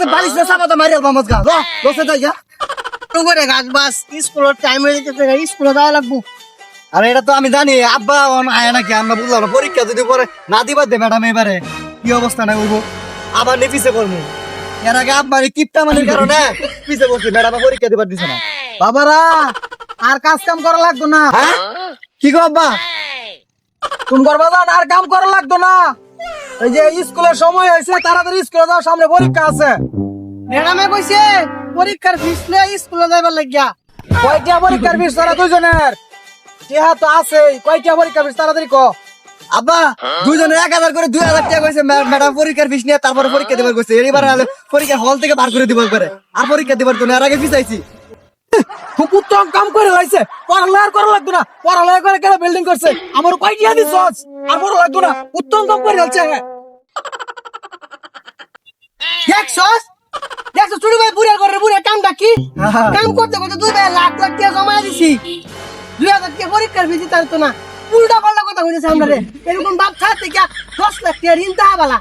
যে বালিশ না সাবাতে মারি আলবা মজগা বসে যাই গা করে গাছ বাস স্কুলের টাইম হয়ে যেতে স্কুলে যাওয়া লাগবো। আরে এটা তো আমি জানি আব্বা আয় নাকি আমরা বুঝলাম না পরীক্ষা যদি পরে না দিবার দে ম্যাডাম এবারে কি অবস্থা না হইব আবার নে পিছে পড়বো এর আগে আব্বার কিপটা মানির কারণে পিছে বসছি ম্যাডাম পরীক্ষা দিবার দিছে না বাবারা আর কাজ কাম করা লাগতো না। হ্যাঁ কি গো আব্বা তুমি করবা আর কাম করা লাগতো না। এই যে স্কুলের সময় হয়েছে তাড়াতাড়ি স্কুলে যাও, সামনে পরীক্ষা আছে। ম্যাডামে কইছে পরীক্ষার ফিস লয়ে স্কুলে যাইবার লাগিয়া। কয়টা পরীক্ষার ফিস তারা দুইজনের? টিহা তো আছে, কয়টা পরীক্ষার ফিস তাড়াতাড়ি ক। আব্বা দুইজনে 1000 করে 2000 টাকা কইছে ম্যাডাম পরীক্ষার ফিস নিয়ে তারপরে পরীক্ষা দিবার কইছে এবার আলে পরীক্ষা হল থেকে বার করে দিবার পারে আর পরীক্ষা দিবার তো না এর আগে পিছাইছি খুব উত্তম কাম করে লাইছে। পড়ালেখা করা লাগতো না, পড়ালেখা করে কেন বিল্ডিং করছে? আমার কয়টা দিছ আর বড় লাগতো না, উত্তম কাম করে লাইছে। দেখছস দেখছস চুরি ভাই বুড়া করে বুড়া কামটা কি কাম করতে করতে 2 লাখ লাখ টাকা জমা দিছি, 2000 টাকা পরীক্ষার ফিস দিতে তো না। উল্টা পাল্টা কথা কইতেছে আমরা রে। এরকম বাপ ছাড়তে কি 10 লাখ টাকা ঋণ তা বালা।